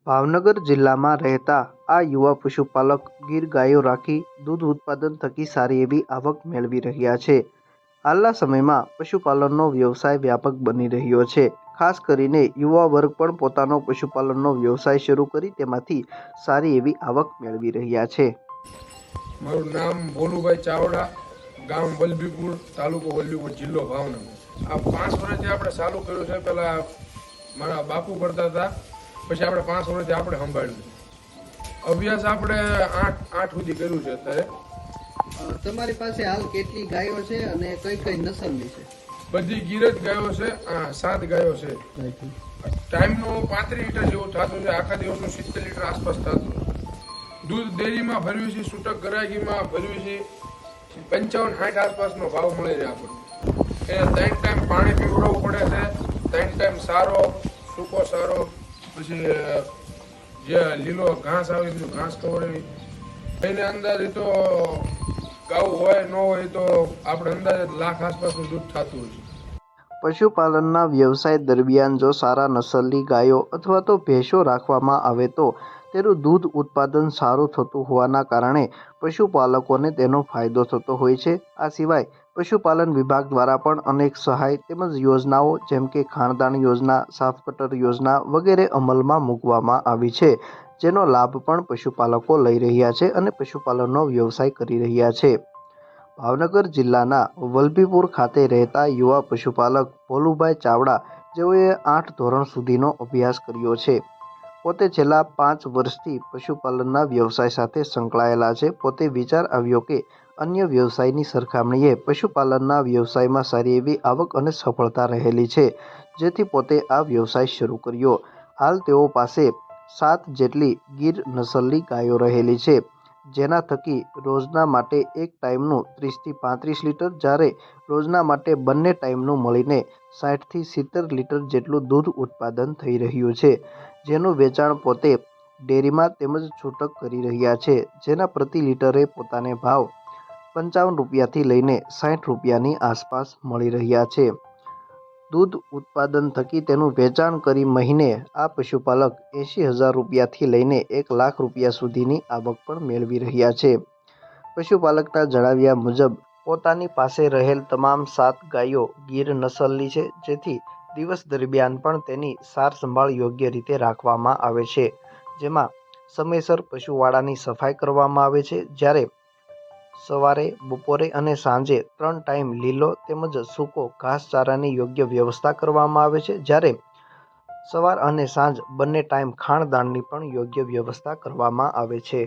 ભાવનગર જિલ્લામાં રહેતા આ યુવા પશુપાલક ગીર ગાયો રાખી દૂધ ઉત્પાદન થકી સારી એવી આવક મેળવી રહ્યા છે. હાલના સમયમાં પશુપાલનનો વ્યવસાય વ્યાપક બની રહ્યો છે. ખાસ કરીને યુવા વર્ગ પણ પોતાનો પશુપાલનનો વ્યવસાય શરૂ કરી તેમાંથી સારી એવી આવક મેળવી રહ્યા છે. મારું નામ ભોલુભાઈ ચાવડા, ગામ વલભીપુર, તાલુકો વલભીપુર, જિલ્લો ભાવનગર. આ 5 વર્ષથી આપણે ચાલુ કર્યું છે. પહેલા મારા બાપુ કરતા હતા, પછી આપણે 5 વર્ષથી આપણે સંભાળ્યું. અભ્યાસ આપણે 8 સુધી કર્યું છે. અત્યારે તમારી પાસે હાલ કેટલી ગાયો છે અને કઈ કઈ નસલની છે? બધી ગીર જ ગાયો છે. 7 ગાયો છે. ટાઈમનું 35 લીટર જેવું થતું છે. આખા દિવસનું 70 લીટર આસપાસ થતું. દૂધ ડેરીમાં ભર્યું છે, છૂટક ગરાગીમાં ભર્યું છે. 55-60 આસપાસનો ભાવ મળી રહે આપણને. એ 3 ટાઈમ પાણી પીવડાવવું પડે છે. 3 ટાઈમ સારો, સૂકો સારો, પછી જે લીલો ઘાસ આવે બીજું ઘાસ ખવડાવી. એને અંદાજે તો ગાવ હોય ન હોય તો આપણે અંદાજે લાખ આસપાસનું દૂધ થતું હોય છે. પશુપાલનના વ્યવસાય દરમિયાન જો સારા નસલની ગાયો અથવા તો ભેંસો રાખવામાં આવે તો તેનું દૂધ ઉત્પાદન સારું થતું હોવાના કારણે પશુપાલકોને તેનો ફાયદો થતો હોય છે. આ સિવાય પશુપાલન વિભાગ દ્વારા પણ અનેક સહાય તેમજ યોજનાઓ જેમ કે ખાણદાણ યોજના, સાફ કટર યોજના વગેરે અમલમાં મૂકવામાં આવી છે, જેનો લાભ પણ પશુપાલકો લઈ રહ્યા છે અને પશુપાલનનો વ્યવસાય કરી રહ્યા છે. ભાવનગર જિલ્લાના વલભીપુર ખાતે રહેતા યુવા પશુપાલક ભોલુભાઈ ચાવડા, જેઓએ 8 ધોરણ સુધીનો અભ્યાસ કર્યો છે, પોતે છેલ્લા 5 વર્ષથી પશુપાલનના વ્યવસાય સાથે સંકળાયેલા છે. પોતે વિચાર આવ્યો કે અન્ય વ્યવસાયની સરખામણીએ પશુપાલનના વ્યવસાયમાં સારી એવી આવક અને સફળતા રહેલી છે, જેથી પોતે આ વ્યવસાય શરૂ કર્યો. હાલ તેઓ પાસે 7 જેટલી ગીર નસલની ગાયો રહેલી છે, જેના થકી રોજના માટે એક ટાઈમનું 30 થી 35 લીટર, જ્યારે રોજના માટે બંને ટાઈમનું મળીને 60 થી 70 લીટર જેટલું દૂધ ઉત્પાદન થઈ રહ્યું છે, જેનું વેચાણ પોતે ડેરીમાં તેમજ છૂટક કરી રહ્યા છે, જેના પ્રતિ લીટરે પોતાને ભાવ 55 રૂપિયાથી લઈને 60 રૂપિયાની આસપાસ મળી રહ્યા છે. દૂધ ઉત્પાદન થકી તેનું વેચાણ કરી મહિને આ પશુપાલક 80,000 રૂપિયાથી લઈને 1 લાખ રૂપિયા સુધીની આવક પણ મેળવી રહ્યા છે. પશુપાલકના જણાવ્યા મુજબ પોતાની પાસે રહેલ તમામ 7 ગાયો ગીર નસલની છે, જેથી દિવસ દરમિયાન પણ તેની સાર સંભાળ યોગ્ય રીતે રાખવામાં આવે છે, જેમાં સમયસર પશુવાડાની સફાઈ કરવામાં આવે છે, જ્યારે સવારે, બપોરે અને સાંજે 3 ટાઈમ લીલો તેમજ સૂકો ઘાસચારાની યોગ્ય વ્યવસ્થા કરવામાં આવે છે, જ્યારે સવાર અને સાંજ બંને ટાઈમ ખાણદાણની પણ યોગ્ય વ્યવસ્થા કરવામાં આવે છે.